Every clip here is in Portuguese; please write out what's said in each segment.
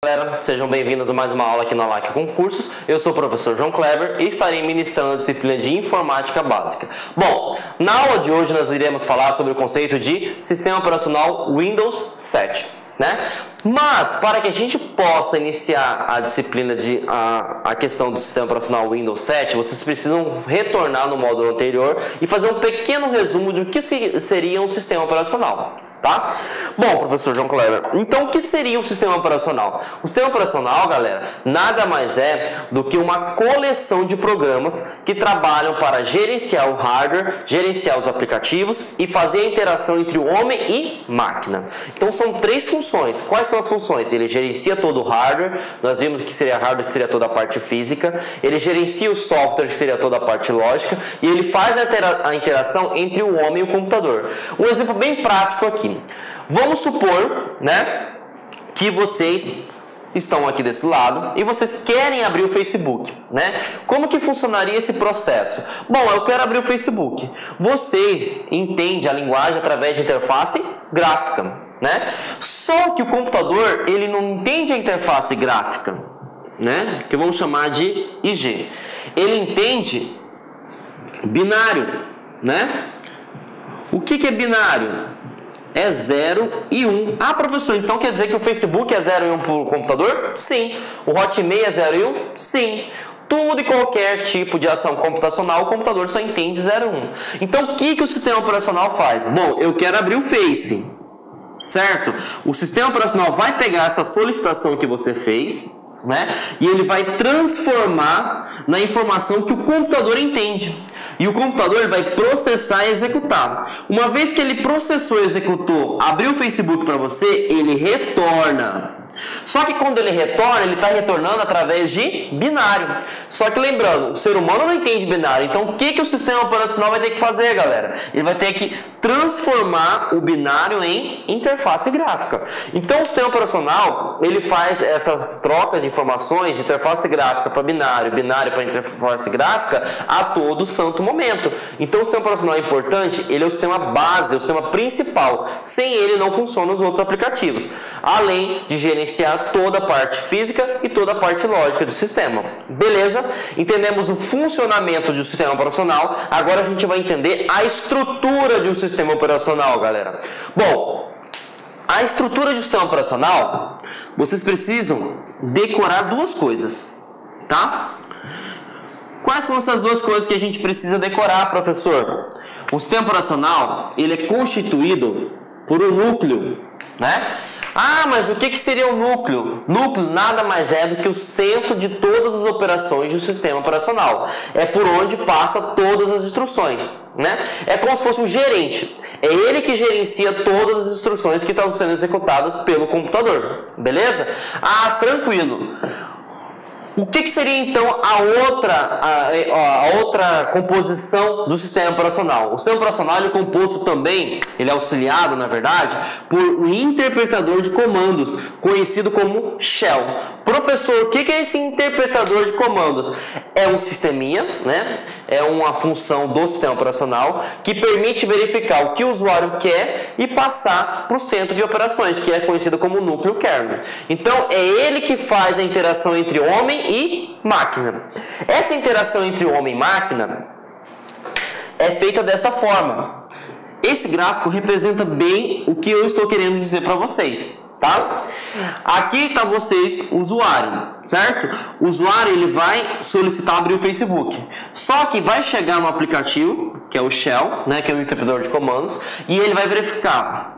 Galera, sejam bem-vindos a mais uma aula aqui na LAC Concursos. Eu sou o professor João Kleber e estarei ministrando a disciplina de Informática Básica. Bom, na aula de hoje nós iremos falar sobre o conceito de Sistema Operacional Windows 7, né? Mas, para que a gente possa iniciar a disciplina de a questão do Sistema Operacional Windows 7, vocês precisam retornar no módulo anterior e fazer um pequeno resumo do que seria um sistema operacional. Tá? Bom, professor João Kleber, então o que seria um sistema operacional? O sistema operacional, galera, nada mais é do que uma coleção de programas que trabalham para gerenciar o hardware, gerenciar os aplicativos e fazer a interação entre o homem e máquina. Então são três funções. Quais são as funções? Ele gerencia todo o hardware, nós vimos que seria hardware, que seria toda a parte física, ele gerencia o software, que seria toda a parte lógica, e ele faz a interação entre o homem e o computador. Um exemplo bem prático aqui. Vamos supor, né, que vocês estão aqui desse lado e vocês querem abrir o Facebook, né? Como que funcionaria esse processo? Bom, eu quero abrir o Facebook. Vocês entendem a linguagem através de interface gráfica, né? Só que o computador, ele não entende a interface gráfica, né? Que vamos chamar de IG. Ele entende binário, né? O que é binário? É 0 e 1. Ah, professor, então quer dizer que o Facebook é 0 e 1 para o computador? Sim. O Hotmail é 0 e 1? Sim. Tudo e qualquer tipo de ação computacional, o computador só entende 0 e 1. Então, o que o sistema operacional faz? Bom, eu quero abrir o Face, certo? O sistema operacional vai pegar essa solicitação que você fez, né? E ele vai transformar na informação que o computador entende. E o computador ele vai processar e executar. Uma vez que ele processou e executou, abriu o Facebook para você, ele retorna. Só que quando ele retorna, ele está retornando através de binário. Só que lembrando, o ser humano não entende binário. Então o que o sistema operacional vai ter que fazer, galera? Ele vai ter que transformar o binário em interface gráfica. Então o sistema operacional, ele faz essas trocas de informações, interface gráfica para binário, binário para interface gráfica, a todo santo momento. Então o sistema operacional é importante, ele é o sistema base, é o sistema principal. Sem ele não funcionam os outros aplicativos. Além de gerenciar toda a parte física e toda a parte lógica do sistema. Beleza? Entendemos o funcionamento de um sistema operacional. Agora a gente vai entender a estrutura de um sistema operacional, galera. Bom, a estrutura de um sistema operacional, vocês precisam decorar duas coisas, tá? Quais são essas duas coisas que a gente precisa decorar, professor? O sistema operacional, ele é constituído por um núcleo, né? Ah, mas o que seria o núcleo? Núcleo nada mais é do que o centro de todas as operações do sistema operacional. É por onde passa todas as instruções, né? É como se fosse um gerente. É ele que gerencia todas as instruções que estão sendo executadas pelo computador. Beleza? Ah, tranquilo. O que seria então a outra composição do sistema operacional? O sistema operacional é composto também, ele é auxiliado, na verdade, por um interpretador de comandos, conhecido como shell. Professor, o que é esse interpretador de comandos? É um sisteminha, né? É uma função do sistema operacional que permite verificar o que o usuário quer e passar para o centro de operações, que é conhecido como núcleo kernel. Então, é ele que faz a interação entre homem e máquina. Essa interação entre homem e máquina é feita dessa forma. Esse gráfico representa bem o que eu estou querendo dizer para vocês, tá? Aqui está vocês, usuário, certo? O usuário ele vai solicitar abrir o Facebook. Só que vai chegar no aplicativo, que é o shell, né, que é o interpretador de comandos, e ele vai verificar.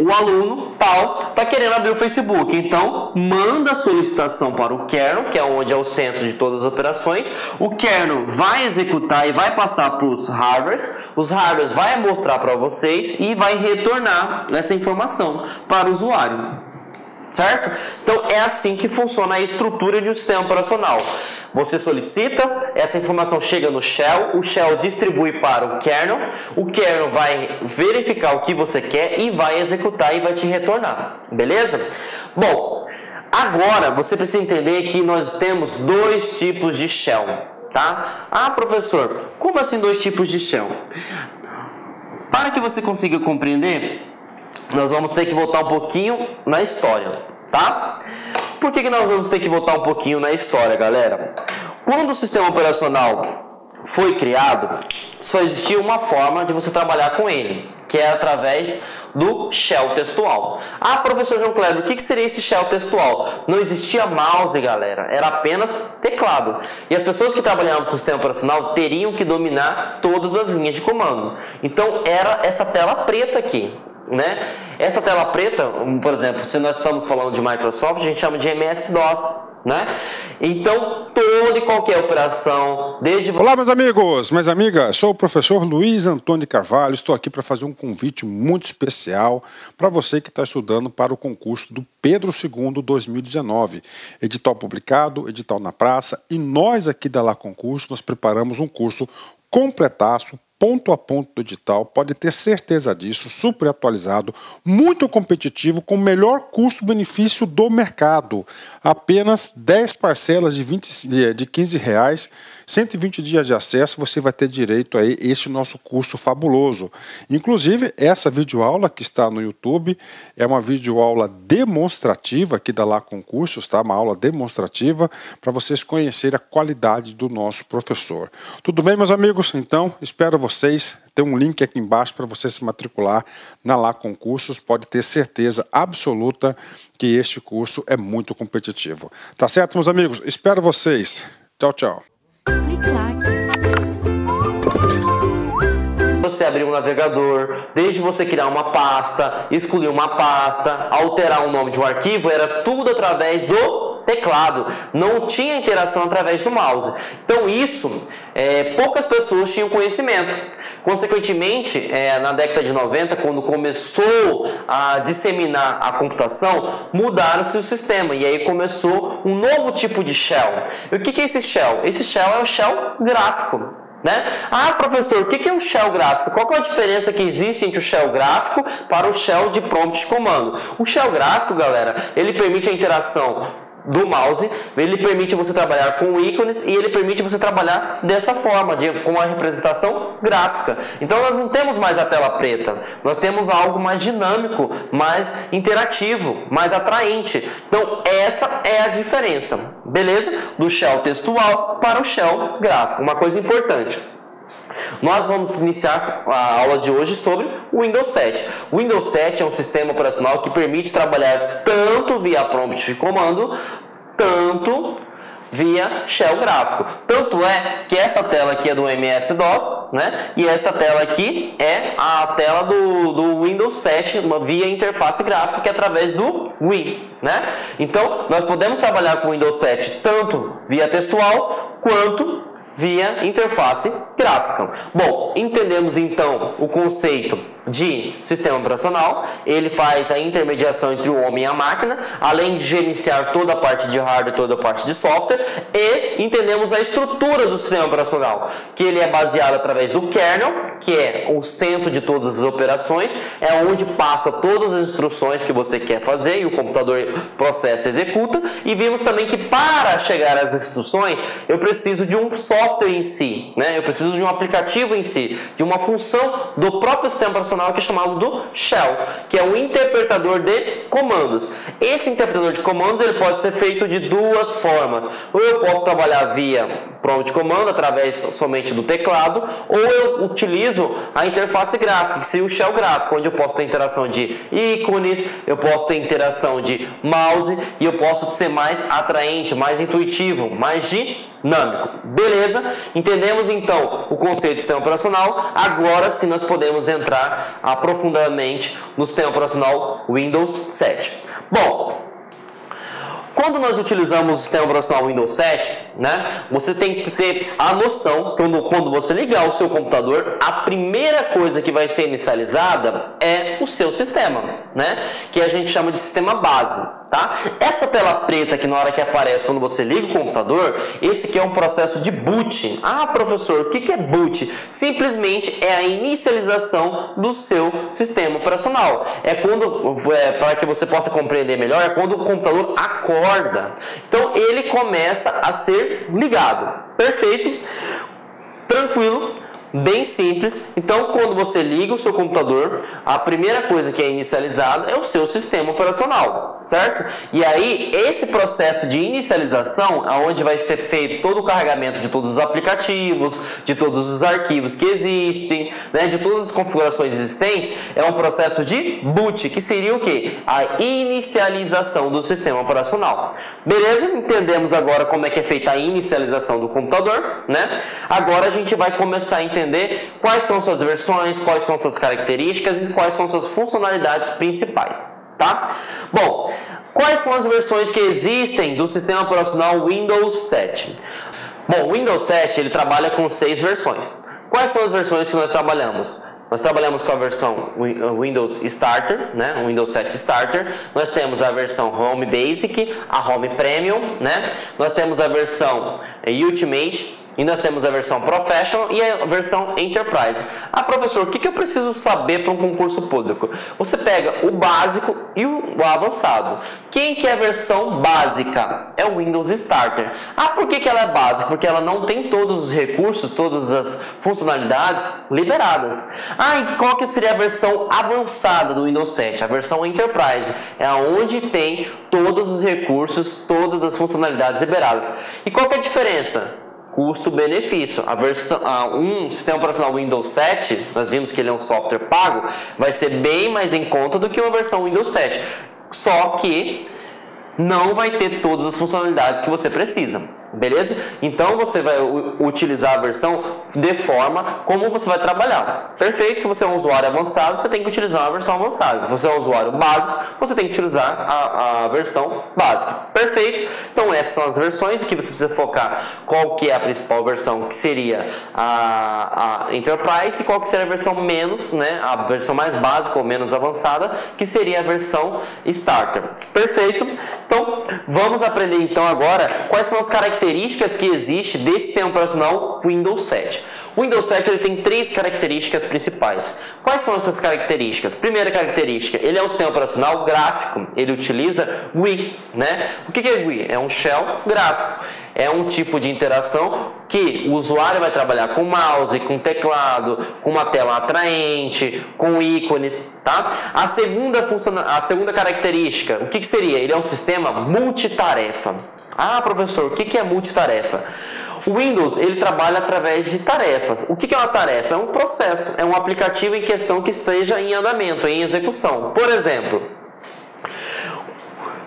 O aluno tal está querendo abrir o Facebook, então manda a solicitação para o kernel, que é onde é o centro de todas as operações. O kernel vai executar e vai passar para os hardwares vai mostrar para vocês e vai retornar essa informação para o usuário. Certo? Então é assim que funciona a estrutura de um sistema operacional. Você solicita, essa informação chega no shell, o shell distribui para o kernel vai verificar o que você quer e vai executar e vai te retornar. Beleza? Bom, agora você precisa entender que nós temos dois tipos de shell, tá? Ah, professor, como assim dois tipos de shell? Para que você consiga compreender, nós vamos ter que voltar um pouquinho na história, tá? Por que nós vamos ter que voltar um pouquinho na história, galera? Quando o sistema operacional foi criado, só existia uma forma de você trabalhar com ele, que é através do shell textual. Ah, professor João Kleber, o que seria esse shell textual? Não existia mouse, galera, era apenas teclado. E as pessoas que trabalhavam com o sistema operacional teriam que dominar todas as linhas de comando. Então era essa tela preta aqui, né? Essa tela preta, por exemplo, se nós estamos falando de Microsoft, a gente chama de MS-DOS. Né? Então, toda e qualquer operação, desde... Olá, meus amigos, minhas amigas, sou o professor Luiz Antônio Carvalho, estou aqui para fazer um convite muito especial para você que está estudando para o concurso do Pedro II 2019, edital publicado, edital na praça, e nós aqui da Lá Concurso, nós preparamos um curso completaço, ponto a ponto do edital, pode ter certeza disso, super atualizado, muito competitivo, com o melhor custo-benefício do mercado. Apenas 10 parcelas de R$15, 120 dias de acesso, você vai ter direito a esse nosso curso fabuloso. Inclusive, essa videoaula que está no YouTube é uma videoaula demonstrativa aqui da Lá Concursos, tá? Uma aula demonstrativa para vocês conhecerem a qualidade do nosso professor. Tudo bem, meus amigos? Então, espero vocês. Tem um link aqui embaixo para você se matricular na Lá Concursos. Pode ter certeza absoluta que este curso é muito competitivo. Tá certo, meus amigos? Espero vocês. Tchau, tchau. Você abrir um navegador, desde você criar uma pasta, excluir uma pasta, alterar o nome de um arquivo, era tudo através do teclado, não tinha interação através do mouse. Então isso, poucas pessoas tinham conhecimento. Consequentemente, na década de 90, quando começou a disseminar a computação, mudaram-se o sistema e aí começou um novo tipo de shell. E o que é esse shell? Esse shell é o shell gráfico. Né? Ah, professor, o que é um shell gráfico? Qual que é a diferença que existe entre o shell gráfico para o shell de prompt de comando? O shell gráfico, galera, ele permite a interação do mouse, ele permite você trabalhar com ícones e ele permite você trabalhar dessa forma, com a representação gráfica. Então nós não temos mais a tela preta, nós temos algo mais dinâmico, mais interativo, mais atraente. Então essa é a diferença, beleza? Do shell textual para o shell gráfico, uma coisa importante. Nós vamos iniciar a aula de hoje sobre o Windows 7. O Windows 7 é um sistema operacional que permite trabalhar tanto via prompt de comando, tanto via shell gráfico. Tanto é que essa tela aqui é do MS-DOS, né? E essa tela aqui é a tela do Windows 7 via interface gráfica, que é através do Win, né? Então, nós podemos trabalhar com o Windows 7 tanto via textual quanto via interface gráfica. Bom, entendemos então o conceito de sistema operacional. Ele faz a intermediação entre o homem e a máquina, além de gerenciar toda a parte de hardware e toda a parte de software, e entendemos a estrutura do sistema operacional, que ele é baseado através do kernel, que é o centro de todas as operações, é onde passa todas as instruções que você quer fazer e o computador processa e executa. E vimos também que para chegar às instruções eu preciso de um software em si, né? Eu preciso de um aplicativo em si, de uma função do próprio sistema operacional, que é chamado do shell, que é um interpretador de comandos. Esse interpretador de comandos ele pode ser feito de duas formas. Ou eu posso trabalhar via prompt de comando através somente do teclado, ou eu utilizo a interface gráfica, que seria o shell gráfico, onde eu posso ter interação de ícones, eu posso ter interação de mouse e eu posso ser mais atraente, mais intuitivo, mais dinâmico. Beleza? Entendemos então o conceito de sistema operacional. Agora sim nós podemos entrar aprofundadamente no sistema operacional Windows 7. Bom, quando nós utilizamos o sistema operacional Windows 7, né, você tem que ter a noção que quando você ligar o seu computador, a primeira coisa que vai ser inicializada é o seu sistema, né, que a gente chama de sistema base. Tá? Essa tela preta que na hora que aparece quando você liga o computador, esse aqui é um processo de boot. Ah, professor, o que é boot? Simplesmente é a inicialização do seu sistema operacional. Para que você possa compreender melhor, é quando o computador acorda. Então ele começa a ser ligado. Perfeito? Tranquilo? bem simples. Então, quando você liga o seu computador, a primeira coisa que é inicializada é o seu sistema operacional, certo? E aí, esse processo de inicialização, onde vai ser feito todo o carregamento de todos os aplicativos, de todos os arquivos que existem, né, de todas as configurações existentes, é um processo de boot, que seria o quê? A inicialização do sistema operacional. Beleza? Entendemos agora como é que é feita a inicialização do computador, né? Agora a gente vai começar a entender quais são suas versões, quais são suas características e quais são suas funcionalidades principais, tá? Bom, quais são as versões que existem do sistema operacional Windows 7? Bom, o Windows 7 ele trabalha com 6 versões. Quais são as versões que nós trabalhamos? Nós trabalhamos com a versão Windows Starter, né? O Windows 7 Starter. Nós temos a versão Home Basic, a Home Premium, né? Nós temos a versão Ultimate e nós temos a versão Professional e a versão Enterprise. Ah, professor, o que eu preciso saber para um concurso público? Você pega o básico e o avançado. Quem que é a versão básica? É o Windows Starter. Ah, por que ela é básica? Porque ela não tem todos os recursos, todas as funcionalidades liberadas. Ah, e qual que seria a versão avançada do Windows 7? A versão Enterprise. É onde tem todos os recursos, todas as funcionalidades liberadas. E qual que é a diferença? Custo-benefício. Um sistema operacional Windows 7, nós vimos que ele é um software pago, vai ser bem mais em conta do que uma versão Windows 7. Só que não vai ter todas as funcionalidades que você precisa. Beleza? Então você vai utilizar a versão de forma como você vai trabalhar. Perfeito? Se você é um usuário avançado, você tem que utilizar a versão avançada. Se você é um usuário básico, você tem que utilizar a versão básica. Perfeito? Então essas são as versões que você precisa focar. Qual que é a principal versão, que seria a Enterprise, e qual que seria a versão menos, né? A versão mais básica ou menos avançada, que seria a versão Starter. Perfeito? Então vamos aprender então agora quais são as características que existe desse sistema operacional Windows 7. O Windows 7 ele tem 3 características principais. Quais são essas características? Primeira característica, ele é um sistema operacional gráfico. Ele utiliza GUI, né? O que é GUI? É um shell gráfico. É um tipo de interação que o usuário vai trabalhar com mouse, com teclado, com uma tela atraente, com ícones, tá? A segunda característica, o que seria? Ele é um sistema multitarefa. Ah, professor, o que é multitarefa? O Windows, ele trabalha através de tarefas. O que é uma tarefa? É um processo, é um aplicativo em questão que esteja em andamento, em execução. Por exemplo,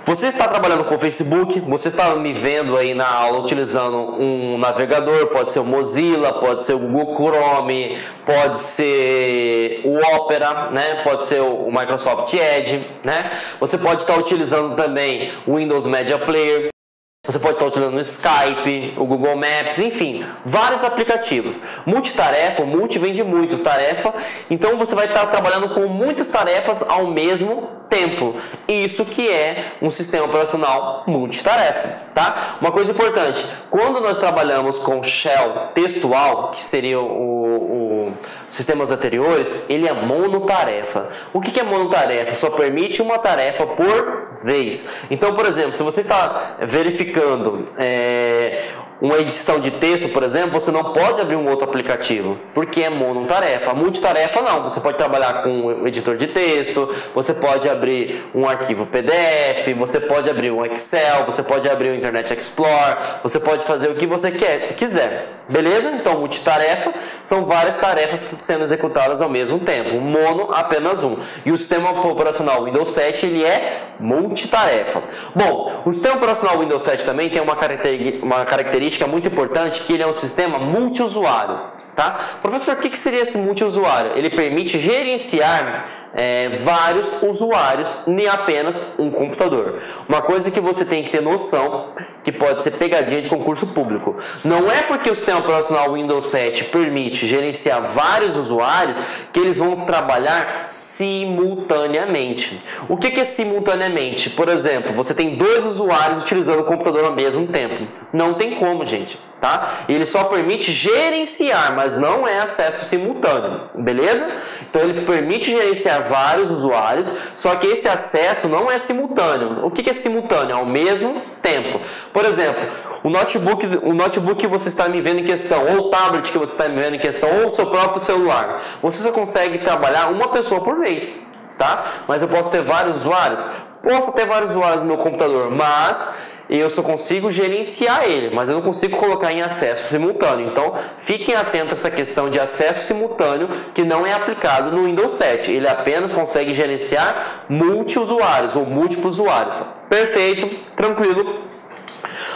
você está trabalhando com o Facebook, você está me vendo aí na aula utilizando um navegador, pode ser o Mozilla, pode ser o Google Chrome, pode ser o Opera, né? Pode ser o Microsoft Edge, né? Você pode estar utilizando também o Windows Media Player. Você pode estar utilizando o Skype, o Google Maps, enfim, vários aplicativos. Multitarefa, o multi vem de muito, tarefa, então você vai estar trabalhando com muitas tarefas ao mesmo tempo. Isso que é um sistema operacional multitarefa, tá? Uma coisa importante, quando nós trabalhamos com shell textual, que seria sistemas anteriores, ele é monotarefa. O que é monotarefa? Só permite uma tarefa por vez. Então, por exemplo, se você está verificando uma edição de texto, por exemplo, você não pode abrir um outro aplicativo, porque é monotarefa. A multitarefa não, você pode trabalhar com um editor de texto, você pode abrir um arquivo PDF, você pode abrir um Excel, você pode abrir o Internet Explorer, você pode fazer o que você quiser, beleza? Então, multitarefa são várias tarefas sendo executadas ao mesmo tempo, mono apenas um. E o sistema operacional Windows 7, ele é multitarefa. Bom, o sistema operacional Windows 7 também tem uma característica muito importante, que ele é um sistema multiusuário, tá? Professor, o que seria esse multiusuário? Ele permite gerenciar vários usuários em apenas um computador. Uma coisa que você tem que ter noção, que pode ser pegadinha de concurso público. Não é porque o sistema operacional Windows 7 permite gerenciar vários usuários que eles vão trabalhar simultaneamente. O que é simultaneamente? Por exemplo, você tem 2 usuários utilizando o computador ao mesmo tempo. Não tem como, gente, tá? Ele só permite gerenciar, mas não é acesso simultâneo, beleza? Então ele permite gerenciar vários usuários, só que esse acesso não é simultâneo. O que é simultâneo? Ao mesmo tempo. Por exemplo, o notebook que você está me vendo em questão, ou o tablet que você está me vendo em questão, ou o seu próprio celular, você só consegue trabalhar uma pessoa por vez, tá? Mas eu posso ter vários usuários? Posso ter vários usuários no meu computador, mas eu só consigo gerenciar ele, mas eu não consigo colocar em acesso simultâneo. Então, fiquem atentos a essa questão de acesso simultâneo, que não é aplicado no Windows 7. Ele apenas consegue gerenciar multi-usuários ou múltiplos usuários. Perfeito, tranquilo.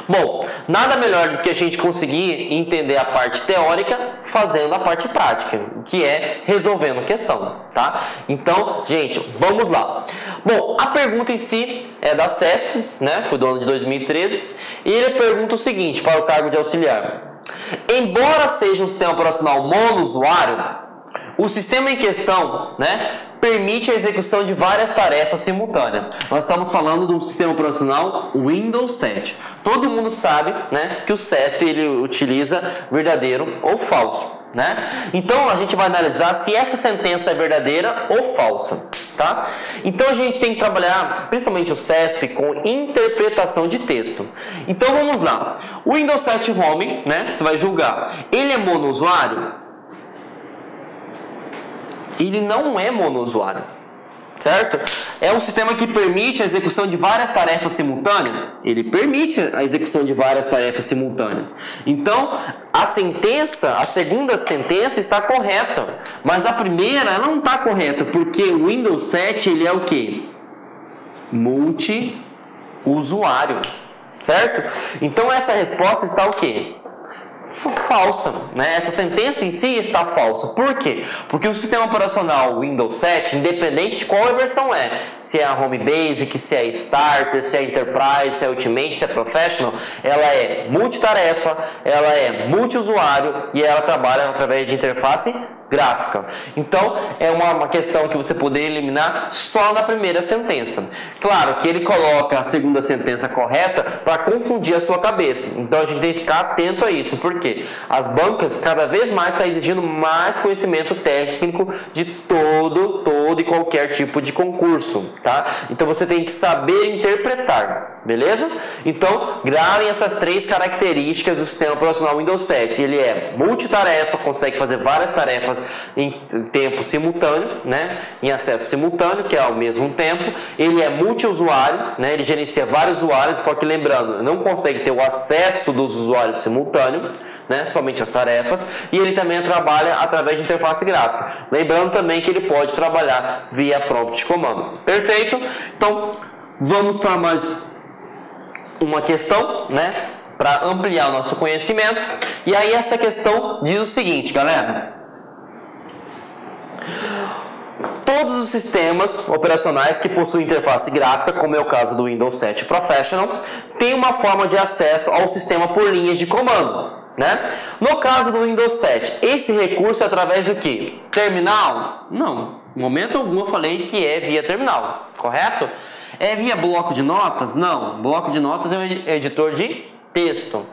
Bom, nada melhor do que a gente conseguir entender a parte teórica fazendo a parte prática, que é resolvendo questão, tá? Então, gente, vamos lá. Bom, a pergunta em si é da CESP, né? Foi do ano de 2013, e ele pergunta o seguinte para o cargo de auxiliar: embora seja um sistema operacional monousuário, o sistema em questão, né, permite a execução de várias tarefas simultâneas. Nós estamos falando de um sistema operacional Windows 7. Todo mundo sabe, né, que o CESP ele utiliza verdadeiro ou falso, né? Então a gente vai analisar se essa sentença é verdadeira ou falsa, tá? Então a gente tem que trabalhar, principalmente o CESP, com interpretação de texto. Então vamos lá. O Windows 7 Home, né, você vai julgar, ele é monousuário? Ele não é monousuário, certo? É um sistema que permite a execução de várias tarefas simultâneas? Ele permite a execução de várias tarefas simultâneas. Então, a segunda sentença está correta, mas a primeira ela não está correta, porque o Windows 7 ele é o quê? Multi-usuário, certo? Então, essa resposta está o quê? Falsa, né? Essa sentença em si está falsa. Por quê? Porque o sistema operacional Windows 7, independente de qual versão é, se é a Home Basic, se é Starter, se é Enterprise, se é Ultimate, se é Professional, ela é multitarefa, ela é multiusuário e ela trabalha através de interface gráfica. Então, é uma questão que você poderia eliminar só na primeira sentença. Claro que ele coloca a segunda sentença correta para confundir a sua cabeça. Então, a gente tem que ficar atento a isso, porque as bancas cada vez mais estão exigindo mais conhecimento técnico de todo e qualquer tipo de concurso, tá? Então, você tem que saber interpretar, beleza? Então, gravem essas três características do sistema operacional Windows 7. Ele é multitarefa, consegue fazer várias tarefas em tempo simultâneo, né? Em acesso simultâneo, que é ao mesmo tempo. Ele é multiusuário, né? Ele gerencia vários usuários, só que lembrando, não consegue ter o acesso dos usuários simultâneo, né? Somente as tarefas. E ele também trabalha através de interface gráfica. Lembrando também que ele pode trabalhar via prompt de comando. Perfeito? Então, vamos para mais uma questão, né? Para ampliar o nosso conhecimento. E aí essa questão diz o seguinte, galera: todos os sistemas operacionais que possuem interface gráfica, como é o caso do Windows 7 Professional, têm uma forma de acesso ao sistema por linhas de comando, né? No caso do Windows 7, esse recurso é através do que? Terminal? Não, em momento algum eu falei que é via terminal, correto? É via bloco de notas? Não, bloco de notas é um editor de texto.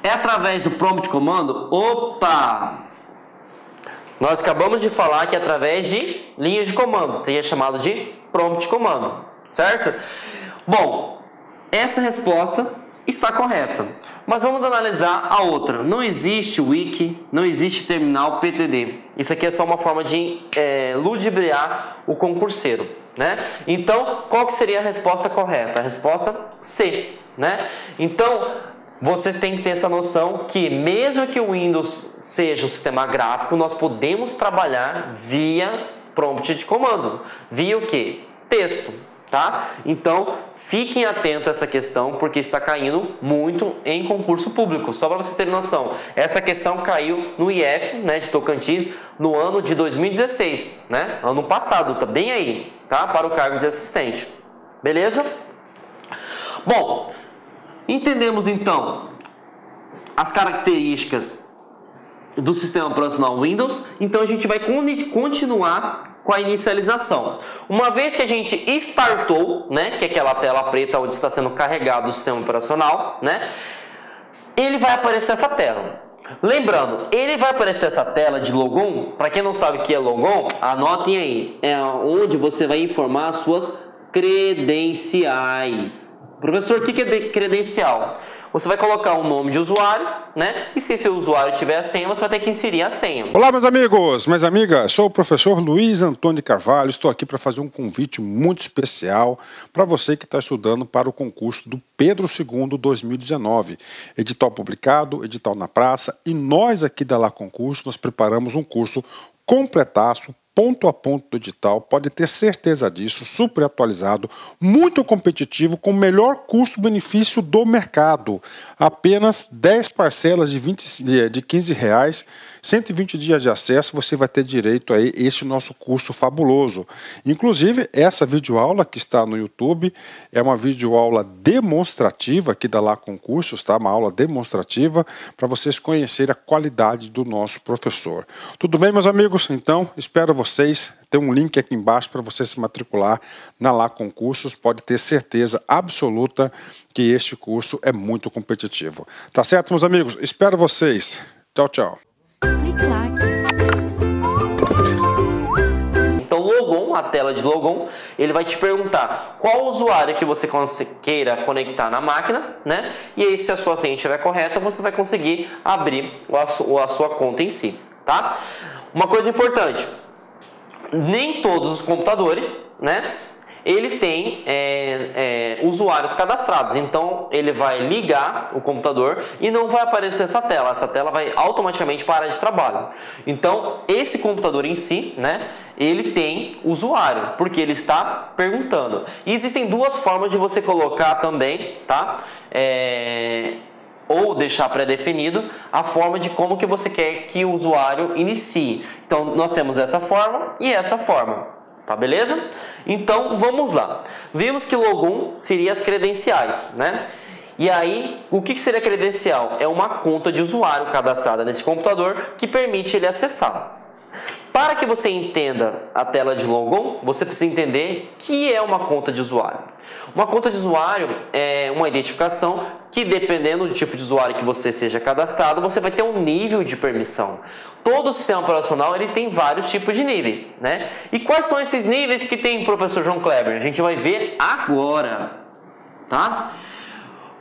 É através do prompt de comando? Opa! Nós acabamos de falar que é através de linhas de comando, teria chamado de prompt de comando, certo? Bom, essa resposta está correta, mas vamos analisar a outra. Não existe wiki, não existe terminal PTD. Isso aqui é só uma forma de ludibriar o concurseiro, né? Então, qual que seria a resposta correta? A resposta C, né? Então, vocês têm que ter essa noção que mesmo que o Windows seja um sistema gráfico, nós podemos trabalhar via prompt de comando, via o que? Texto, tá? Então, fiquem atentos a essa questão, porque está caindo muito em concurso público. Só para vocês terem noção, essa questão caiu no IF, né, de Tocantins, no ano de 2016, né? Ano passado, tá bem aí, tá? Para o cargo de assistente. Beleza? Bom, entendemos então as características do sistema operacional Windows, então a gente vai continuar com a inicialização. Uma vez que a gente startou, né, que é aquela tela preta onde está sendo carregado o sistema operacional, né, ele vai aparecer essa tela. Lembrando, ele vai aparecer essa tela de logon. Para quem não sabe o que é logon, anotem aí, é onde você vai informar as suas credenciais. Professor, o que é credencial? Você vai colocar um nome de usuário, né? E se esse usuário tiver a senha, você vai ter que inserir a senha. Olá, meus amigos, minhas amigas. Sou o professor Luiz Antônio Carvalho. Estou aqui para fazer um convite muito especial para você que está estudando para o concurso do Pedro II 2019. Edital publicado, edital na praça. E nós aqui da Lá Concurso, nós preparamos um curso completaço, ponto a ponto do edital, pode ter certeza disso, super atualizado, muito competitivo, com o melhor custo-benefício do mercado. Apenas 10 parcelas de R$15, 120 dias de acesso, você vai ter direito a esse nosso curso fabuloso. Inclusive, essa videoaula que está no YouTube é uma videoaula demonstrativa aqui da Lá Concursos, tá? Uma aula demonstrativa para vocês conhecerem a qualidade do nosso professor. Tudo bem, meus amigos? Então, espero vocês. Tem um link aqui embaixo para você se matricular na Lá Concursos. Pode ter certeza absoluta que este curso é muito competitivo. Tá certo, meus amigos? Espero vocês. Tchau, tchau. Então, logon, a tela de logon, ele vai te perguntar qual usuário que você queira conectar na máquina, né? E aí, se a sua senha estiver correta, você vai conseguir abrir a sua conta em si, tá? Uma coisa importante. Nem todos os computadores, né, ele tem usuários cadastrados. Então, ele vai ligar o computador e não vai aparecer essa tela. Essa tela vai automaticamente parar de trabalho. Então, esse computador em si, né, ele tem usuário, porque ele está perguntando. E existem duas formas de você colocar também, tá? Ou deixar pré-definido a forma de como que você quer que o usuário inicie. Então, nós temos essa forma e essa forma, tá beleza? Então, vamos lá. Vimos que logon seria as credenciais, né? E aí, o que seria credencial? É uma conta de usuário cadastrada nesse computador que permite ele acessar. Para que você entenda a tela de logon, você precisa entender o que é uma conta de usuário. Uma conta de usuário é uma identificação que, dependendo do tipo de usuário que você seja cadastrado, você vai ter um nível de permissão. Todo o sistema operacional ele tem vários tipos de níveis, né? E quais são esses níveis que tem o professor João Kleber? A gente vai ver agora, tá?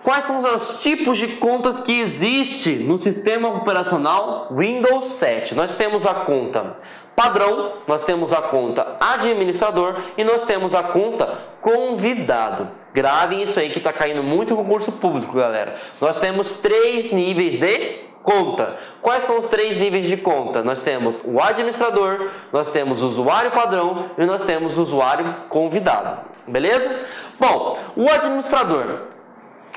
Quais são os tipos de contas que existem no sistema operacional Windows 7? Nós temos a conta padrão, nós temos a conta administrador e nós temos a conta convidado. Gravem isso aí que está caindo muito no concurso público, galera. Nós temos 3 níveis de conta. Quais são os 3 níveis de conta? Nós temos o administrador, nós temos o usuário padrão e nós temos o usuário convidado. Beleza? Bom, o administrador.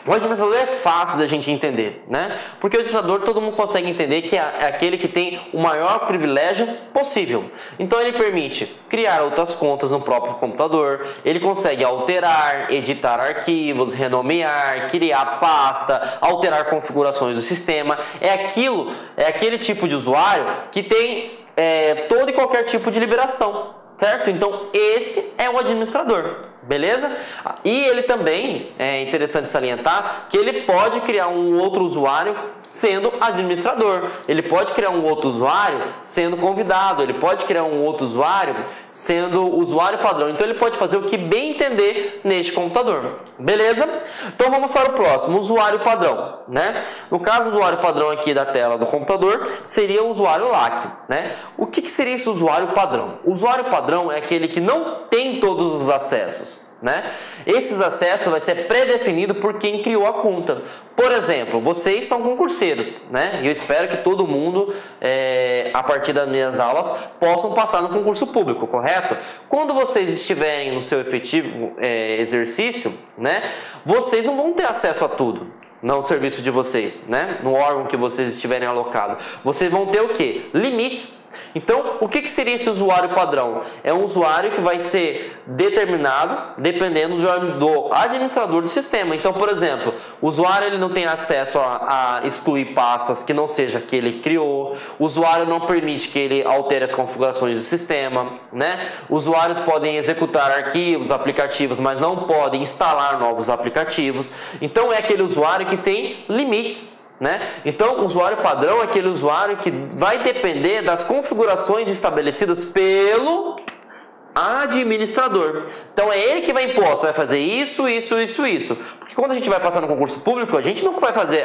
O administrador é fácil da gente entender, né? Porque o administrador todo mundo consegue entender que é aquele que tem o maior privilégio possível. Então ele permite criar outras contas no próprio computador, ele consegue alterar, editar arquivos, renomear, criar pasta, alterar configurações do sistema. É aquele tipo de usuário que tem todo e qualquer tipo de liberação. Certo? Então, esse é o administrador, beleza? E ele também, é interessante salientar, que ele pode criar um outro usuário sendo administrador. Ele pode criar um outro usuário sendo convidado. Ele pode criar um outro usuário sendo usuário padrão. Então, ele pode fazer o que bem entender neste computador, beleza? Então, vamos para o próximo, usuário padrão, né? No caso, o usuário padrão aqui da tela do computador seria o usuário LAC, né? O que seria esse usuário padrão? O usuário padrão é aquele que não tem todos os acessos, né? Esses acessos vai ser pré-definido por quem criou a conta. Por exemplo, vocês são concurseiros, né? E eu espero que todo mundo, a partir das minhas aulas, possam passar no concurso público, correto? Quando vocês estiverem no seu efetivo exercício, né? Vocês não vão ter acesso a tudo no serviço de vocês, né? No órgão que vocês estiverem alocado. Vocês vão ter o quê? Limites. Então, o que seria esse usuário padrão? É um usuário que vai ser determinado dependendo do administrador do sistema. Então, por exemplo, o usuário ele não tem acesso a excluir pastas que não seja que ele criou. O usuário não permite que ele altere as configurações do sistema, né? Usuários podem executar arquivos, aplicativos, mas não podem instalar novos aplicativos. Então, é aquele usuário que tem limites, né? Então, o usuário padrão é aquele usuário que vai depender das configurações estabelecidas pelo administrador. Então é ele que vai impor, você vai fazer isso. Porque quando a gente vai passar no concurso público, a gente não vai fazer,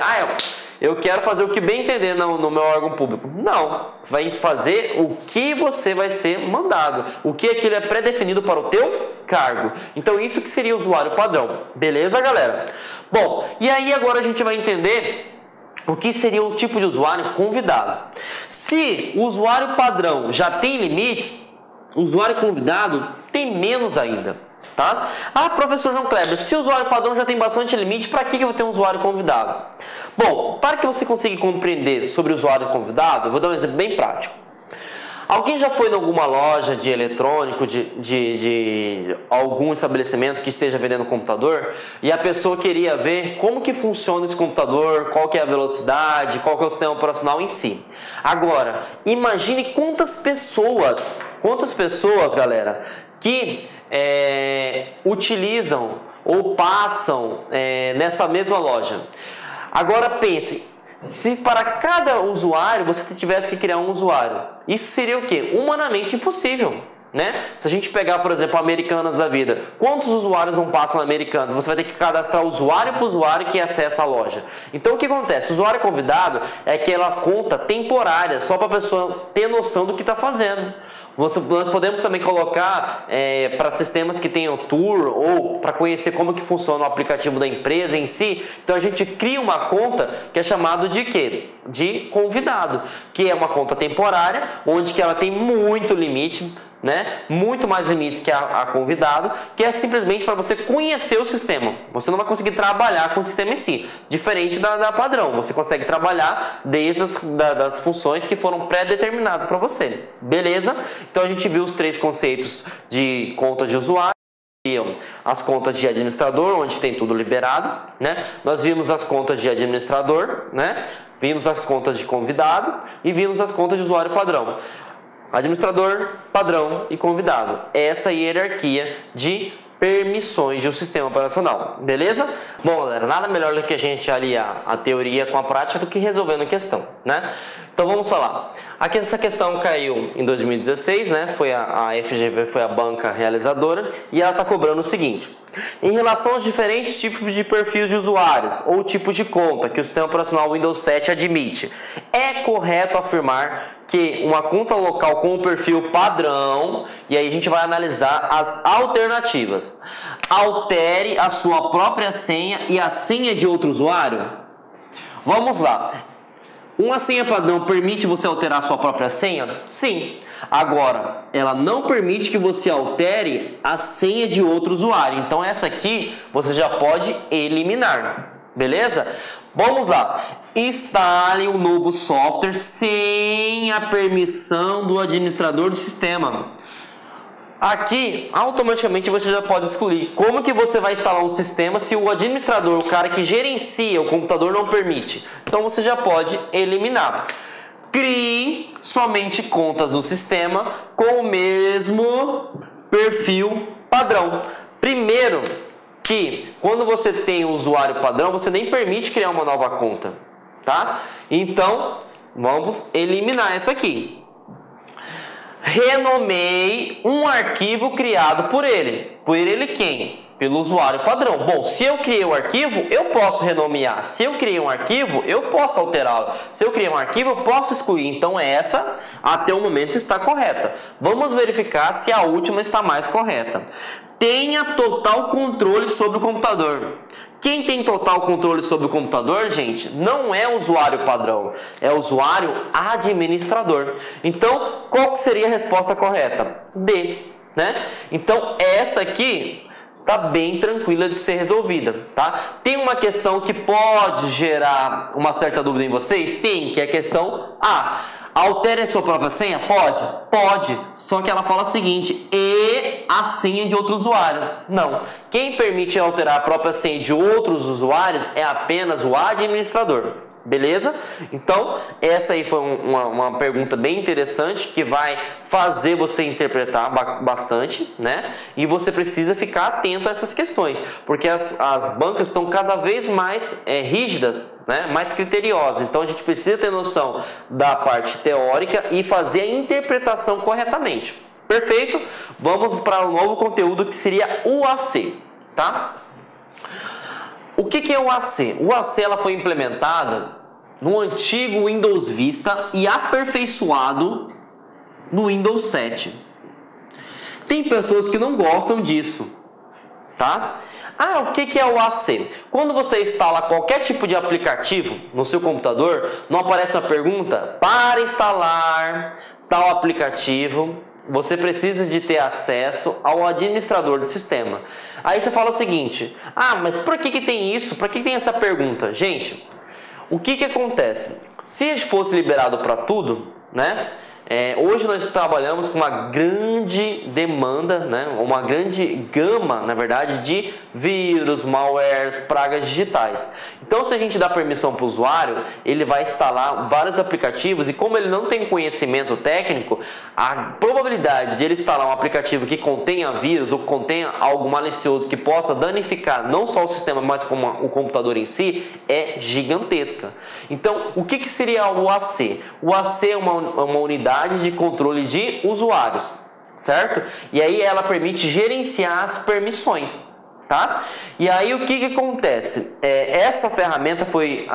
eu quero fazer o que bem entender no meu órgão público. Não, você vai fazer o que você vai ser mandado, o que aquilo é pré-definido para o teu cargo. Então isso que seria o usuário padrão. Beleza, galera? Bom, e aí agora a gente vai entender o que seria o tipo de usuário convidado. Se o usuário padrão já tem limites, o usuário convidado tem menos ainda, tá? Professor João Kleber, se o usuário padrão já tem bastante limite, para que eu vou ter um usuário convidado? Bom, para que você consiga compreender sobre o usuário convidado, eu vou dar um exemplo bem prático. Alguém já foi em alguma loja de eletrônico, de algum estabelecimento que esteja vendendo computador e a pessoa queria ver como que funciona esse computador, qual que é a velocidade, qual que é o sistema operacional em si. Agora, imagine quantas pessoas, galera, que utilizam ou passam nessa mesma loja. Agora pense, se para cada usuário você tivesse que criar um usuário, isso seria o quê? Humanamente impossível, né? Se a gente pegar, por exemplo, Americanas da vida, quantos usuários não passam na Americanas? Você vai ter que cadastrar usuário por usuário que acessa a loja. Então o que acontece? O usuário convidado é aquela conta temporária, só para a pessoa ter noção do que está fazendo. Nós podemos também colocar para sistemas que tenham tour ou para conhecer como que funciona o aplicativo da empresa em si. Então a gente cria uma conta que é chamado de quê? De convidado, que é uma conta temporária, onde que ela tem muito limite, né? Muito mais limites que a convidado, que é simplesmente para você conhecer o sistema. Você não vai conseguir trabalhar com o sistema em si, diferente da padrão. Você consegue trabalhar desde das funções que foram pré-determinadas para você. Beleza? Então a gente viu os 3 conceitos de conta de usuário. As contas de administrador, onde tem tudo liberado, né? Nós vimos as contas de administrador, né? Vimos as contas de convidado e vimos as contas de usuário padrão. Administrador, padrão e convidado. Essa hierarquia de permissões de um sistema operacional, beleza? Bom, galera, nada melhor do que a gente aliar a teoria com a prática do que resolvendo a questão, né? Então vamos falar. Aqui essa questão caiu em 2016, né? Foi a FGV foi a banca realizadora e ela está cobrando o seguinte: em relação aos diferentes tipos de perfis de usuários ou tipos de conta que o sistema operacional Windows 7 admite, é correto afirmar que uma conta local com o perfil padrão, e aí a gente vai analisar as alternativas, altere a sua própria senha e a senha de outro usuário? Vamos lá. Uma senha padrão permite você alterar a sua própria senha? Sim. Agora, ela não permite que você altere a senha de outro usuário. Então essa aqui você já pode eliminar. Beleza? Vamos lá. Instale um novo software sem a permissão do administrador do sistema. Aqui, automaticamente você já pode excluir. Como que você vai instalar um sistema se o administrador, o cara que gerencia o computador, não permite? Então você já pode eliminar. Crie somente contas no sistema com o mesmo perfil padrão. Primeiro, que quando você tem um usuário padrão, você nem permite criar uma nova conta, tá? Então, vamos eliminar essa aqui. Renomeie um arquivo criado por ele. Por ele quem? Pelo usuário padrão. Bom, se eu criei um arquivo, eu posso renomear. Se eu criei um arquivo, eu posso alterá-lo. Se eu criei um arquivo, eu posso excluir. Então essa, até o momento, está correta. Vamos verificar se a última está mais correta. Tenha total controle sobre o computador. Quem tem total controle sobre o computador, gente, não é o usuário padrão, é o usuário administrador. Então, qual seria a resposta correta? D, né? Então, essa aqui tá bem tranquila de ser resolvida, tá? Tem uma questão que pode gerar uma certa dúvida em vocês? Tem, que é a questão A. Altere a sua própria senha? Pode? Pode. Só que ela fala o seguinte: e a senha de outro usuário. Não. Quem permite alterar a própria senha de outros usuários é apenas o administrador. Beleza? Então, essa aí foi uma pergunta bem interessante que vai fazer você interpretar bastante, né? E você precisa ficar atento a essas questões, porque as bancas estão cada vez mais rígidas, né? Mais criteriosas. Então, a gente precisa ter noção da parte teórica e fazer a interpretação corretamente. Perfeito? Vamos para um novo conteúdo que seria o AC, tá? O que é o AC? O AC ela foi implementada no antigo Windows Vista e aperfeiçoado no Windows 7. Tem pessoas que não gostam disso, tá? O que é o AC? Quando você instala qualquer tipo de aplicativo no seu computador, não aparece a pergunta para instalar tal aplicativo, você precisa de ter acesso ao administrador do sistema. Aí você fala o seguinte, mas por que tem isso? Por que tem essa pergunta? Gente, o que acontece? Se fosse liberado para tudo, né? Hoje nós trabalhamos com uma grande demanda, né? Uma grande gama, na verdade, de vírus, malwares, pragas digitais. Então, se a gente dá permissão para o usuário, ele vai instalar vários aplicativos e como ele não tem conhecimento técnico, a probabilidade de ele instalar um aplicativo que contenha vírus ou contenha algo malicioso que possa danificar não só o sistema, mas como o computador em si, é gigantesca. Então, o que seria o AC? O AC é uma unidade de controle de usuários, certo? E aí ela permite gerenciar as permissões, tá? E aí o que acontece? Essa ferramenta foi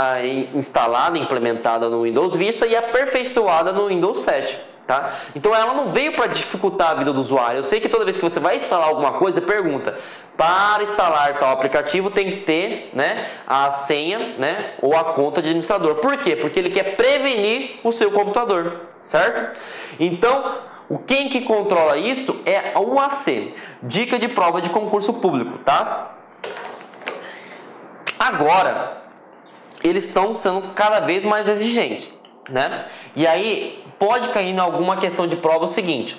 instalada, implementada no Windows Vista e aperfeiçoada no Windows 7, tá? Então ela não veio para dificultar a vida do usuário. Eu sei que toda vez que você vai instalar alguma coisa, pergunta, para instalar tal aplicativo tem que ter, né, a senha, né, ou a conta de administrador. Por quê? Porque ele quer prevenir o seu computador, certo? Então, quem que controla isso é o AC. Dica de prova de concurso público, tá? Agora, eles estão sendo cada vez mais exigentes, né? E aí, pode cair em alguma questão de prova o seguinte,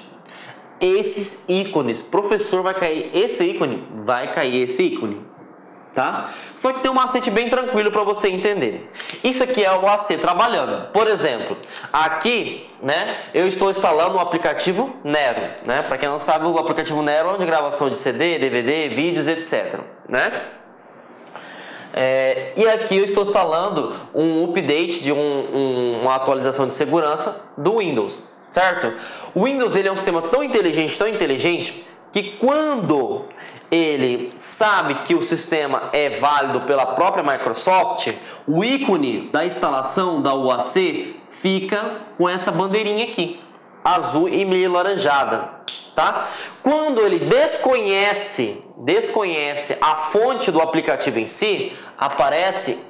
esses ícones, professor, vai cair esse ícone, vai cair esse ícone, tá? Só que tem um macete bem tranquilo para você entender. Isso aqui é o AC trabalhando. Por exemplo, aqui, né, eu estou instalando o aplicativo Nero, né? Para quem não sabe, o aplicativo Nero é de gravação de CD, DVD, vídeos, etc, né? E aqui eu estou instalando um update de uma atualização de segurança do Windows, certo? O Windows ele é um sistema tão inteligente, que quando ele sabe que o sistema é válido pela própria Microsoft, o ícone da instalação da UAC fica com essa bandeirinha aqui, azul e meio laranjada, tá? Quando ele desconhece a fonte do aplicativo em si, aparece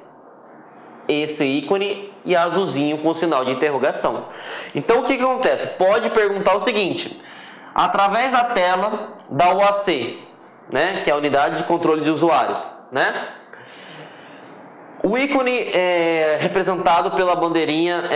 esse ícone e azulzinho com sinal de interrogação. Então o que acontece? Pode perguntar o seguinte, através da tela da UAC, né, que é a unidade de controle de usuários, né? O ícone representado pela bandeirinha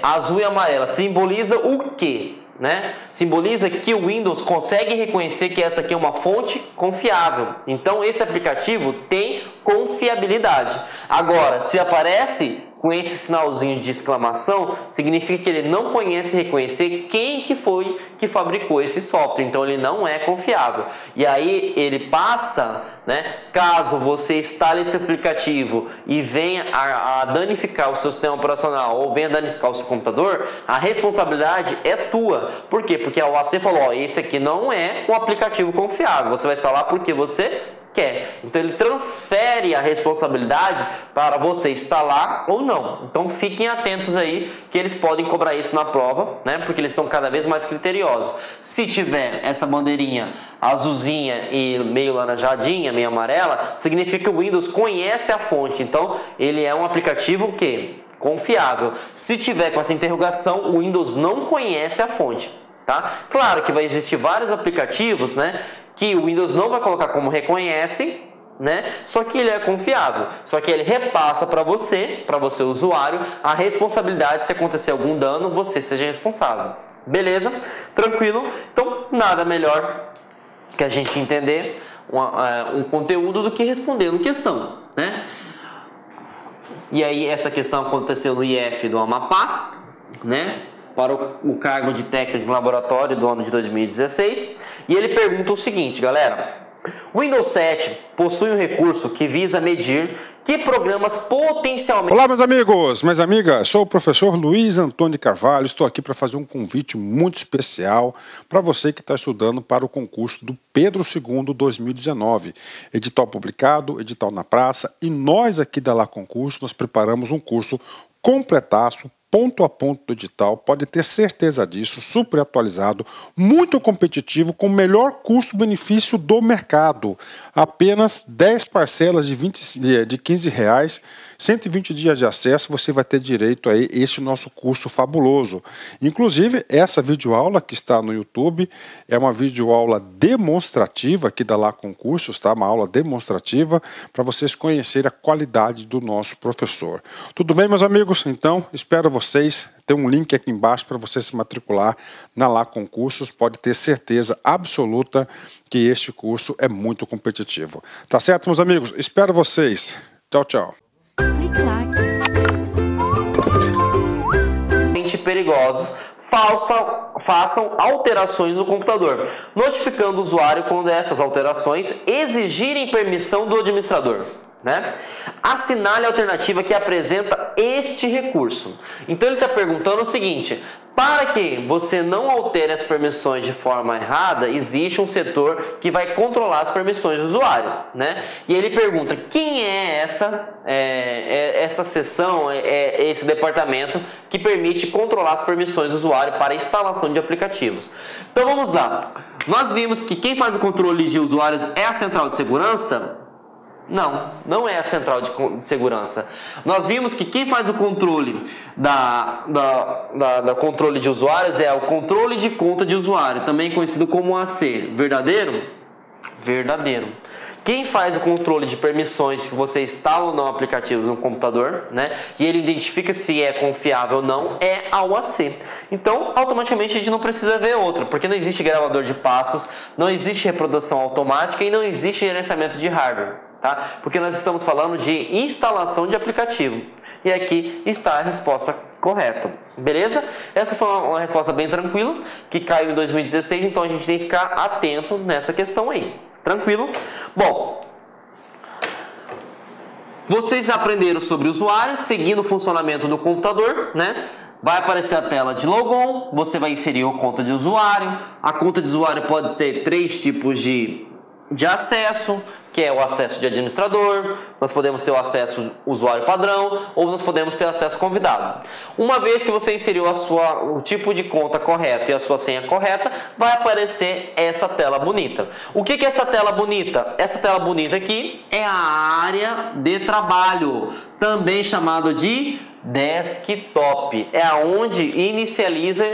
azul e amarela simboliza o quê? Né? Simboliza que o Windows consegue reconhecer que essa aqui é uma fonte confiável. Então esse aplicativo tem confiabilidade. Agora, se aparece com esse sinalzinho de exclamação, significa que ele não conhece e reconhecer quem que foi que fabricou esse software. Então ele não é confiável. E aí ele passa, né? Caso você instale esse aplicativo e venha a danificar o seu sistema operacional ou venha danificar o seu computador, a responsabilidade é tua. Por quê? Porque a OAC falou, esse aqui não é um aplicativo confiável. Você vai instalar porque você quer. Então ele transfere a responsabilidade para você instalar ou não. Então fiquem atentos aí que eles podem cobrar isso na prova, né? Porque eles estão cada vez mais criteriosos. Se tiver essa bandeirinha azulzinha e meio laranjadinha, meio amarela, significa que o Windows conhece a fonte. Então ele é um aplicativo que confiável. Se tiver com essa interrogação, o Windows não conhece a fonte, tá? Claro que vai existir vários aplicativos, né, que o Windows não vai colocar como reconhece, né? Só que ele é confiável. Só que ele repassa para você usuário, a responsabilidade se acontecer algum dano, você seja responsável. Beleza? Tranquilo? Então, nada melhor que a gente entender um conteúdo do que respondendo questão, né? E aí essa questão aconteceu no IF do Amapá, né? Para o cargo de técnico em laboratório do ano de 2016. E ele pergunta o seguinte, galera. O Windows 7 possui um recurso que visa medir que programas potencialmente... Olá, meus amigos, minhas amigas, sou o professor Luiz Antônio Carvalho, estou aqui para fazer um convite muito especial para você que está estudando para o concurso do Pedro II 2019. Edital publicado, edital na praça, e nós aqui da Lá Concurso, nós preparamos um curso completaço, ponto a ponto do edital, pode ter certeza disso, super atualizado, muito competitivo, com o melhor custo-benefício do mercado. Apenas 10 parcelas de R$15, 120 dias de acesso, você vai ter direito a esse nosso curso fabuloso. Inclusive, essa videoaula que está no YouTube é uma videoaula demonstrativa aqui da Lá Concursos, tá? Uma aula demonstrativa para vocês conhecerem a qualidade do nosso professor. Tudo bem, meus amigos? Então, espero vocês. Tem um link aqui embaixo para você se matricular na Lá Concursos. Pode ter certeza absoluta que este curso é muito competitivo. Tá certo, meus amigos? Espero vocês. Tchau, tchau. Perigosos, façam alterações no computador, notificando o usuário quando essas alterações exigirem permissão do administrador. Assinale a alternativa que apresenta este recurso. Então ele está perguntando o seguinte: para que você não altere as permissões de forma errada, existe um setor que vai controlar as permissões do usuário, E ele pergunta quem é essa seção, esse departamento que permite controlar as permissões do usuário para instalação de aplicativos. Então vamos lá. Nós vimos que quem faz o controle de usuários é a central de segurança. Não é a central de segurança. Nós vimos que quem faz o controle da controle de usuários é o controle de conta de usuário, também conhecido como AC. Verdadeiro? Verdadeiro. Quem faz o controle de permissões que você instala ou não aplicativos no computador, e ele identifica se é confiável ou não, é a OAC. Então, automaticamente a gente não precisa ver outra, porque não existe gravador de passos, não existe reprodução automática e não existe gerenciamento de hardware. Porque nós estamos falando de instalação de aplicativo. E aqui está a resposta correta. Beleza? Essa foi uma resposta bem tranquila, que caiu em 2016, então a gente tem que ficar atento nessa questão aí. Tranquilo? Bom, vocês já aprenderam sobre o usuário, seguindo o funcionamento do computador, Vai aparecer a tela de logon, você vai inserir a conta de usuário. A conta de usuário pode ter 3 tipos de acesso, que é o acesso de administrador, nós podemos ter o acesso usuário padrão ou nós podemos ter acesso convidado. Uma vez que você inseriu o tipo de conta correto e a sua senha correta, vai aparecer essa tela bonita. O que é essa tela bonita? Essa tela bonita aqui é a área de trabalho, também chamado de desktop. É onde inicializa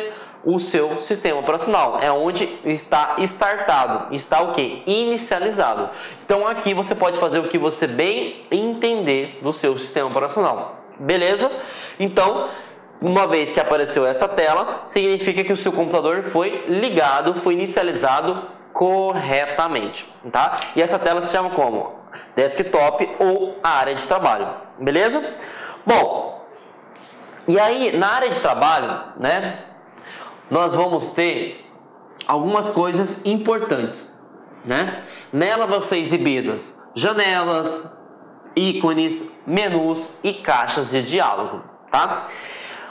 o seu sistema operacional, é onde está startado, está o que? Inicializado. Então aqui você pode fazer o que você bem entender do seu sistema operacional, beleza? Então, uma vez que apareceu essa tela, significa que o seu computador foi ligado, foi inicializado corretamente, tá? E essa tela se chama como? Desktop ou área de trabalho, beleza? Bom, e aí na área de trabalho, nós vamos ter algumas coisas importantes, Nela vão ser exibidas janelas, ícones, menus e caixas de diálogo, tá?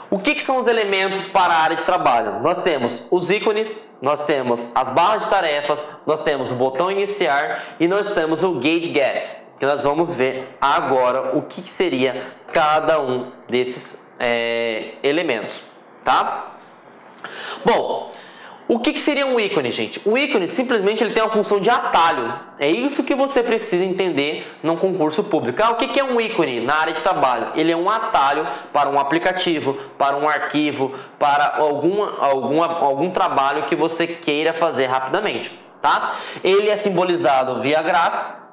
O que são os elementos para a área de trabalho? Nós temos os ícones, nós temos as barras de tarefas, nós temos o botão iniciar e nós temos o gate get, que nós vamos ver agora o que seria cada um desses elementos, tá? Bom, o que seria um ícone, gente? O ícone simplesmente ele tem uma função de atalho. É isso que você precisa entender num concurso público. O que é um ícone na área de trabalho? Ele é um atalho para um aplicativo, para um arquivo, para algum trabalho que você queira fazer rapidamente, tá? Ele é simbolizado via gráfico,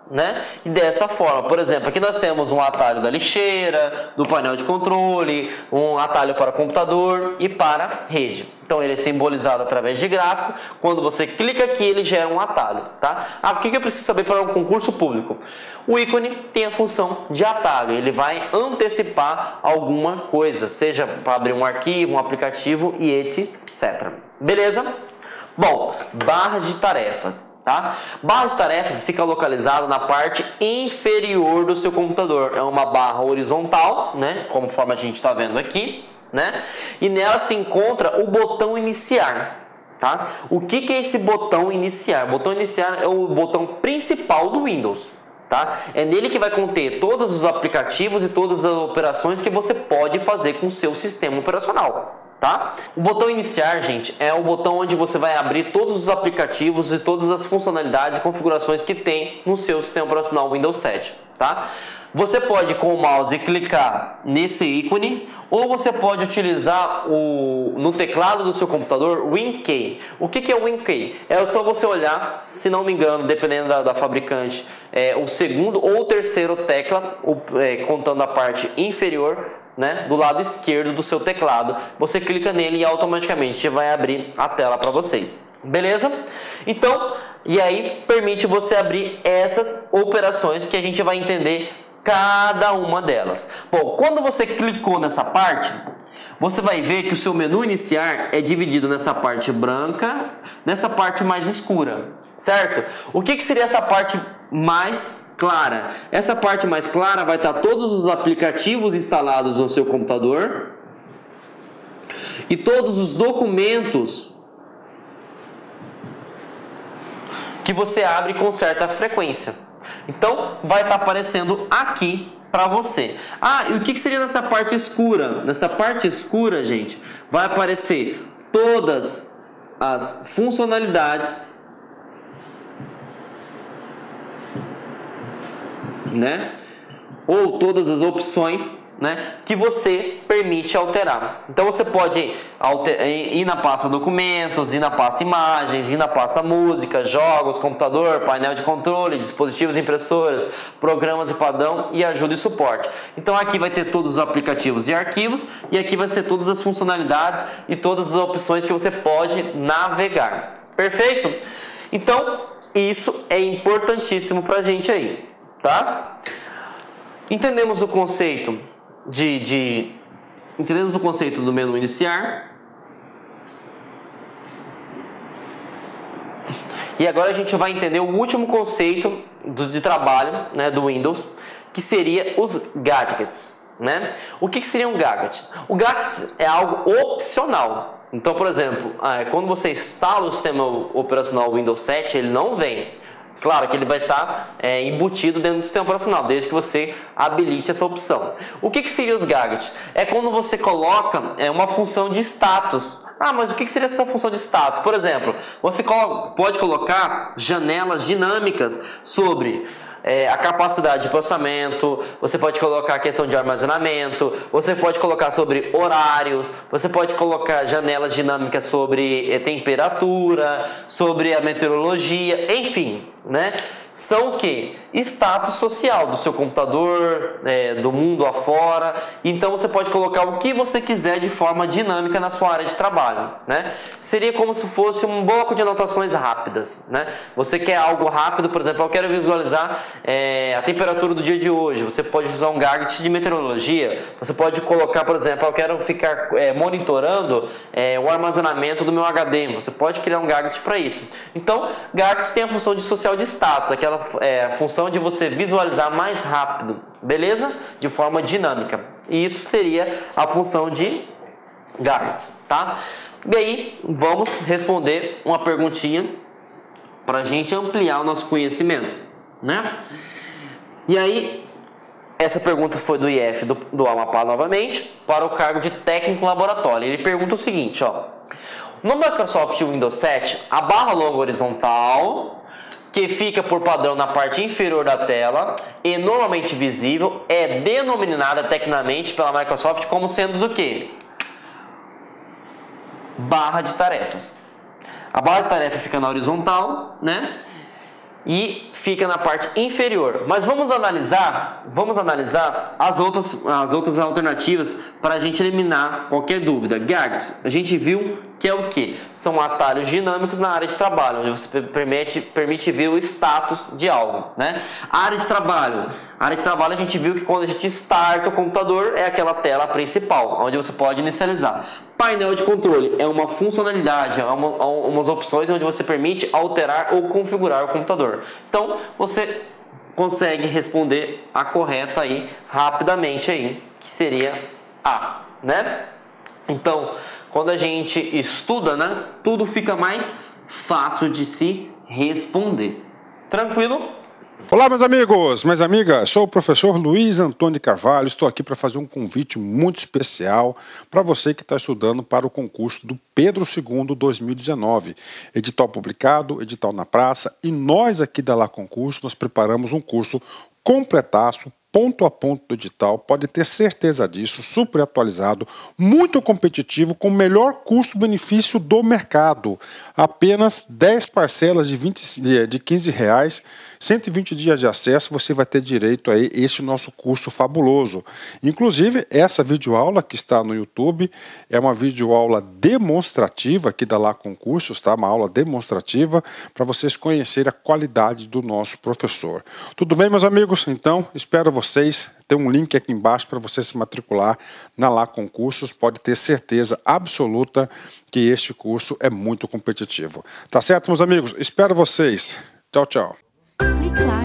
E dessa forma, por exemplo, aqui nós temos um atalho da lixeira, do painel de controle, um atalho para computador e para rede. Então ele é simbolizado através de gráfico. Quando você clica aqui, ele gera um atalho, tá? O que eu preciso saber para um concurso público? O ícone tem a função de atalho, ele vai antecipar alguma coisa, seja para abrir um arquivo, um aplicativo e etc. Beleza? Bom, barras de tarefas. Tá? Barra de tarefas fica localizada na parte inferior do seu computador. É uma barra horizontal, né? Conforme a gente está vendo aqui, né? E nela se encontra o botão iniciar. Tá? O que é esse botão iniciar? O botão iniciar é o botão principal do Windows. Tá? É nele que vai conter todos os aplicativos e todas as operações que você pode fazer com o seu sistema operacional. Tá? O botão iniciar, gente, é o botão onde você vai abrir todos os aplicativos e todas as funcionalidades e configurações que tem no seu sistema operacional Windows 7. Tá? Você pode com o mouse clicar nesse ícone ou você pode utilizar no teclado do seu computador o WinKey. O que é o WinKey? É só você olhar, se não me engano, dependendo da fabricante, o segundo ou terceiro tecla, contando a parte inferior, né, do lado esquerdo do seu teclado. Você clica nele e automaticamente vai abrir a tela para vocês. Beleza? Então, e aí permite você abrir essas operações que a gente vai entender cada uma delas. Bom, quando você clicou nessa parte, você vai ver que o seu menu iniciar é dividido nessa parte branca, nessa parte mais escura, certo? O que seria essa parte mais clara? Essa parte mais clara vai estar todos os aplicativos instalados no seu computador e todos os documentos que você abre com certa frequência. Então, vai estar aparecendo aqui para você. Ah, e o que seria nessa parte escura? Nessa parte escura, gente, vai aparecer todas as funcionalidades, né? Ou todas as opções, né, que você permite alterar. Então você pode ir na pasta documentos, ir na pasta imagens, ir na pasta música, jogos, computador, painel de controle, dispositivos, impressoras, programas de padrão e ajuda e suporte. Então aqui vai ter todos os aplicativos e arquivos e aqui vai ser todas as funcionalidades e todas as opções que você pode navegar. Perfeito? Então isso é importantíssimo pra gente aí, tá? Entendemos o conceito entendemos o conceito do menu iniciar. E agora a gente vai entender o último conceito de trabalho, né, do Windows, que seria os gadgets, né? O que seria um gadget? O gadget é algo opcional. Então, por exemplo, quando você instala o sistema operacional Windows 7, ele não vem. Claro que ele vai estar embutido dentro do sistema operacional, desde que você habilite essa opção. O que seriam os gadgets? É quando você coloca uma função de status. Ah, mas o que seria essa função de status? Por exemplo, você pode colocar janelas dinâmicas sobre a capacidade de processamento, você pode colocar a questão de armazenamento, você pode colocar sobre horários, você pode colocar janelas dinâmicas sobre temperatura, sobre a meteorologia, enfim, né? São o que? Status social do seu computador, do mundo afora. Então você pode colocar o que você quiser de forma dinâmica na sua área de trabalho, né? Seria como se fosse um bloco de anotações rápidas, né? Você quer algo rápido, por exemplo, eu quero visualizar a temperatura do dia de hoje. Você pode usar um gadget de meteorologia. Você pode colocar, por exemplo, eu quero ficar monitorando o armazenamento do meu HD. Você pode criar um gadget para isso. Então, gadgets tem a função de social de status, aquela função de você visualizar mais rápido, beleza? De forma dinâmica. E isso seria a função de gadgets, tá? E aí, vamos responder uma perguntinha para a gente ampliar o nosso conhecimento, né? E aí, essa pergunta foi do IF do Amapá novamente, para o cargo de técnico laboratório. Ele pergunta o seguinte, ó: no Microsoft Windows 7, a barra longa horizontal, que fica por padrão na parte inferior da tela e normalmente visível, é denominada tecnicamente pela Microsoft como sendo o quê? Barra de tarefas. A barra de tarefas fica na horizontal, né? E fica na parte inferior. Mas vamos analisar as outras alternativas para a gente eliminar qualquer dúvida. Gadgets, a gente viu que é o que? São atalhos dinâmicos na área de trabalho, onde você permite ver o status de algo, né? Área de trabalho a gente viu que quando a gente starta o computador é aquela tela principal, onde você pode inicializar. Painel de controle é uma funcionalidade, umas opções onde você permite alterar ou configurar o computador. Então você consegue responder a correta aí rapidamente aí, que seria A, né? Então, quando a gente estuda, né, tudo fica mais fácil de se responder. Tranquilo? Olá, meus amigos, minhas amigas, sou o professor Luiz Antônio de Carvalho, estou aqui para fazer um convite muito especial para você que está estudando para o concurso do Pedro II 2019, edital publicado, edital na praça, e nós aqui da Lá Concurso, nós preparamos um curso completaço, ponto a ponto do edital, pode ter certeza disso, super atualizado, muito competitivo, com o melhor custo-benefício do mercado. Apenas 10 parcelas de R$15, 120 dias de acesso, você vai ter direito a esse nosso curso fabuloso. Inclusive, essa videoaula que está no YouTube é uma videoaula demonstrativa aqui da Lá Concursos, tá? Uma aula demonstrativa para vocês conhecerem a qualidade do nosso professor. Tudo bem, meus amigos? Então, espero vocês. Tem um link aqui embaixo para você se matricular na Lá Concursos. Pode ter certeza absoluta que este curso é muito competitivo. Tá certo, meus amigos? Espero vocês. Tchau, tchau. Clique lá.